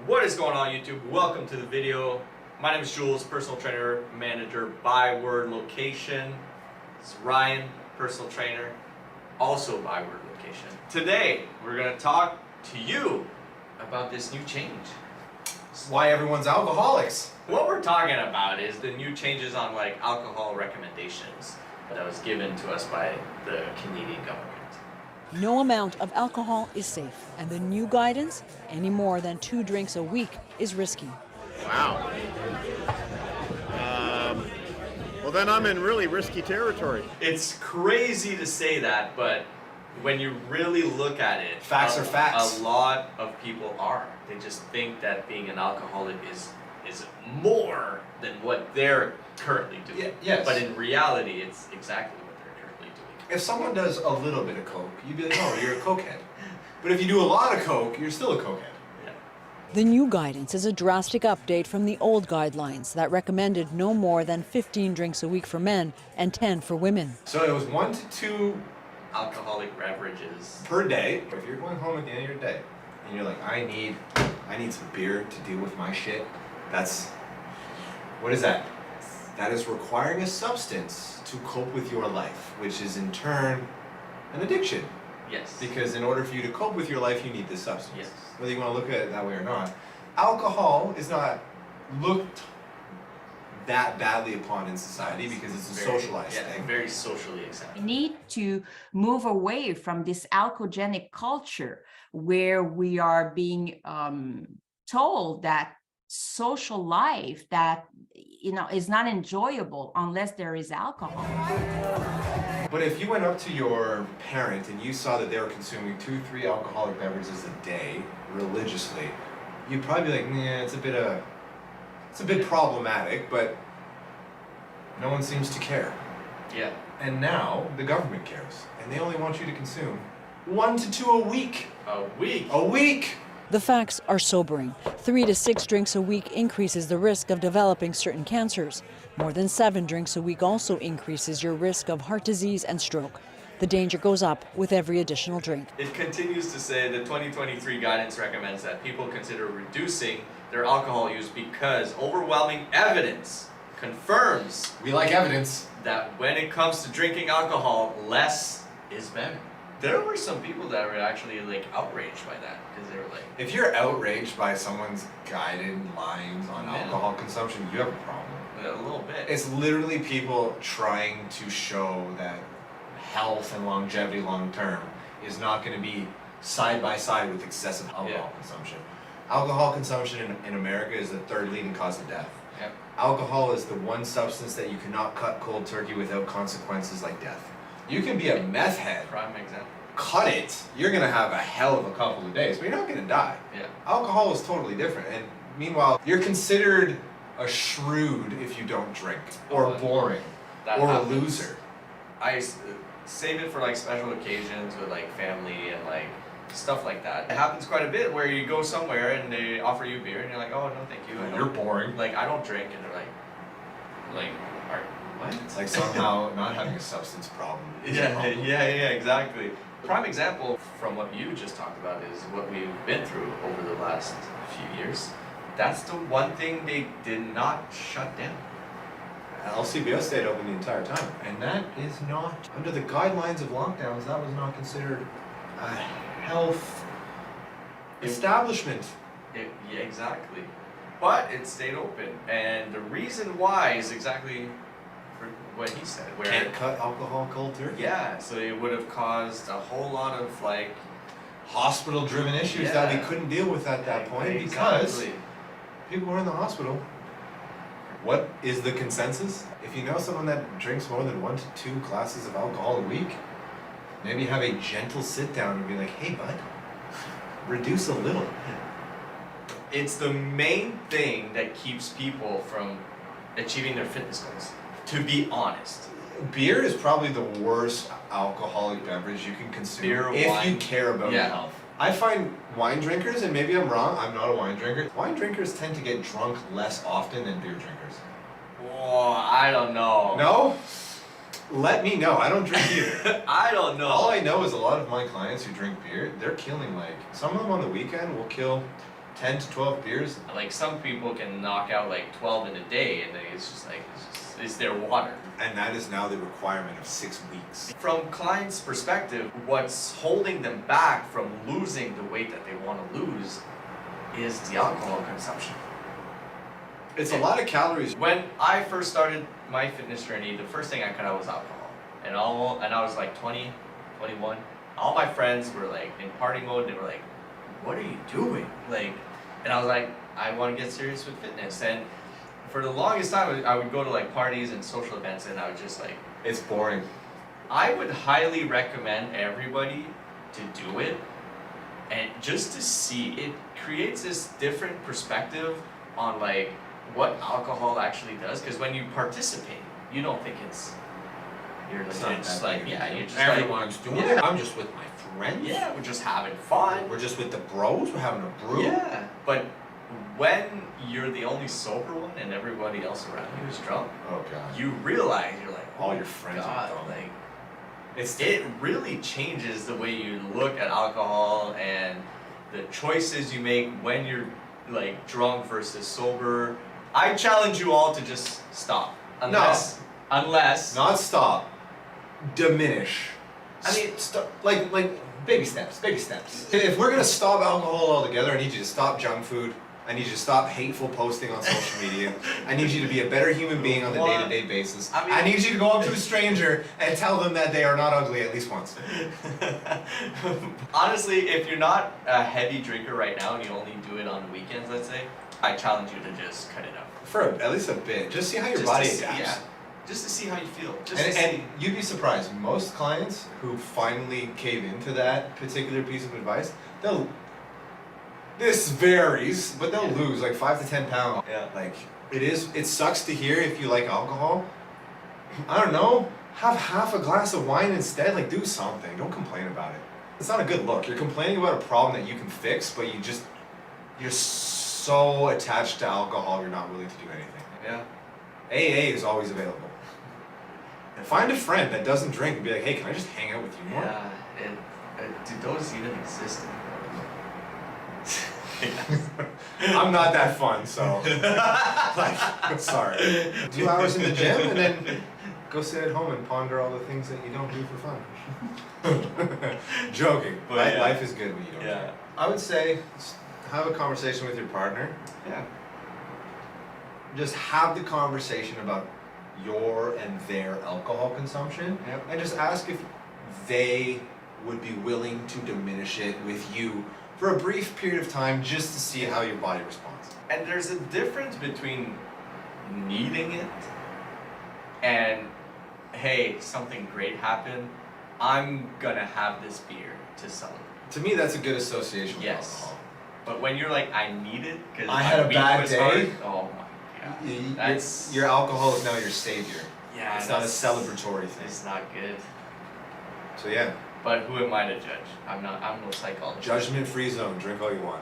What is going on, YouTube? Welcome to the video. My name is Jules, personal trainer, manager by Word Location. This is Ryan, personal trainer, also by Word Location. Today, we're going to talk to you about this new change. Why everyone's alcoholics. What we're talking about is the new changes on alcohol recommendations that was given to us by the Canadian government. No amount of alcohol is safe, and the new guidance, any more than 2 drinks a week, is risky. Wow. Well, then I'm in really risky territory. It's crazy to say that, but when you really look at it, Facts are facts. A lot of people are. They just think that being an alcoholic is more than what they're currently doing. Yes. But in reality, it's exactly what they're currently doing. If someone does a little bit of coke, you'd be like, oh, you're a cokehead. But if you do a lot of coke, you're still a cokehead. Yeah. The new guidance is a drastic update from the old guidelines that recommended no more than 15 drinks a week for men and 10 for women. So it was 1 to 2 Alcoholic beverages. per day. If you're going home at the end of your day and you're like, I need some beer to deal with my shit, what is that? That is requiring a substance to cope with your life, which is in turn an addiction. Yes. Because in order for you to cope with your life, you need this substance. Yes. Whether you want to look at it that way or not. Alcohol is not looked that badly upon in society because it's a socialized thing. Very socially accepted. We need to move away from this alcoholic culture where we are being told that social life that is not enjoyable unless there is alcohol. But if you went up to your parent and you saw that they were consuming 2-3 alcoholic beverages a day religiously, you'd probably be like, nah, it's a bit problematic, but no one seems to care. Yeah. And now the government cares, and they only want you to consume 1 to 2 a week. A week. A week. The facts are sobering. 3 to 6 drinks a week increases the risk of developing certain cancers. More than 7 drinks a week also increases your risk of heart disease and stroke. The danger goes up with every additional drink. It continues to say the 2023 guidance recommends that people consider reducing their alcohol use because overwhelming evidence confirms We like evidence. that when it comes to drinking alcohol, less is better. There were some people that were actually outraged by that because they were like, If you're outraged by someone's guided lines on Yeah. alcohol consumption, you have a problem. a little bit. It's literally people trying to show that health and longevity long term is not going to be side by side with excessive alcohol consumption. Alcohol consumption in America is the 3rd leading cause of death. Yep. Alcohol is the one substance that you cannot cut cold turkey without consequences like death. You can be a meth head, Prime example. cut it, you're going to have a hell of a couple of days, but you're not going to die. Yeah. Alcohol is totally different, and meanwhile, you're considered a shrew if you don't drink, or boring, That or happens. a loser. I save it for special occasions with family and stuff like that. It happens quite a bit where you go somewhere and they offer you beer and you're like, oh no, thank you. I You're don't- boring. I don't drink, and they're what? It's like somehow not having a substance problem. is a problem. Yeah, exactly. Prime example from what you just talked about is what we've been through over the last few years. That's the one thing they did not shut down. LCBO stayed open the entire time, and that is not, under the guidelines of lockdowns, that was not considered a health establishment. Yeah, exactly. But it stayed open, and the reason why is exactly for what he said. Where Can't cut alcohol cold turkey. yeah, so it would have caused a whole lot of Hospital-driven issues that we couldn't deal with at that point because Exactly. people were in the hospital. What is the consensus? If you know someone that drinks more than 1 to 2 glasses of alcohol a week, maybe have a gentle sit down and be like, hey bud, reduce a little. It's the main thing that keeps people from achieving their fitness goals, to be honest. Beer is probably the worst alcoholic beverage you can consume Beer, if wine. you care about your health. I find wine drinkers, and maybe I'm wrong, I'm not a wine drinker, wine drinkers tend to get drunk less often than beer drinkers. Whoa, I don't know. No? Let me know. I don't drink either. I don't know. All I know is a lot of my clients who drink beer, they're killing some of them on the weekend will kill 10 to 12 beers. Like some people can knock out like 12 in a day, and then it's just like it's their water. And that is now the requirement of 6 weeks. From clients' perspective, what's holding them back from losing the weight that they want to lose is the alcohol consumption. It's a lot of calories. When I first started my fitness journey, the first thing I cut out was alcohol. And I was like 20, 21. All my friends were like in party mode. They were like, "What are you doing?" Like, and I was like, "I want to get serious with fitness." And for the longest time, I would go to like parties and social events, and I would just like, It's boring. I would highly recommend everybody to do it, and just to see, it creates this different perspective on like what alcohol actually does. Because when you participate, you don't think you're It's legit not just that like, big a yeah, deal. you're just Everyone's doing yeah. it. I'm just with my friends. yeah, we're just having fun. We're just with the bros. We're having a brew. Yeah, but when you're the only sober one and everybody else around you is drunk, Oh god. you realize you're like, All "Oh your friends God, are drunk. like It's it really changes the way you look at alcohol and the choices you make when you're like drunk versus sober. I challenge you all to just stop. Unless not stop. Diminish. I mean, like baby steps. Baby steps. If we're gonna stop alcohol altogether, I need you to stop junk food. I need you to stop hateful posting on social media. I need you to be a better human being on a day-to-day basis. I mean- I need you to go up to a stranger and tell them that they are not ugly at least once. honestly, if you're not a heavy drinker right now and you only do it on the weekends, let's say, I challenge you to just cut it out. For at least a bit. Just see how your Just body to see- adapts. yeah, just to see how you feel. Just And, to and see. you'd be surprised. Most clients who finally cave into that particular piece of advice, this varies, but they'll Yeah. lose like 5 to 10 pounds. Yeah. Like it sucks to hear if you like alcohol. I don't know. Have half a glass of wine instead. Like do something. Don't complain about it. It's not a good look. You're complaining about a problem that you can fix, but you're so attached to alcohol you're not willing to do anything. Yeah. AA is always available. Find a friend that doesn't drink and be like, hey, can I just hang out with you more? Yeah. Do those even exist anymore? I'm not that fun, so like, sorry. 2 hours in the gym and then go sit at home and ponder all the things that you don't do for fun. Joking. But yeah. Life is good when you don't Yeah. drink. I would say have a conversation with your partner. Yeah. Just have the conversation about your and their alcohol consumption. Yep. And just ask if they would be willing to diminish it with you for a brief period of time just to see how your body responds. And there's a difference between needing it and, hey, something great happened, I'm gonna have this beer to celebrate. To me, that's a good association with Yes. alcohol. But when you're like, I need it because I had a bad day. Oh my god. That's Your alcohol is now your savior. yeah. It's not a that's- celebratory thing. It's not good. So yeah, But who am I to judge? I'm no psychologist. judgment-free zone. Drink all you want.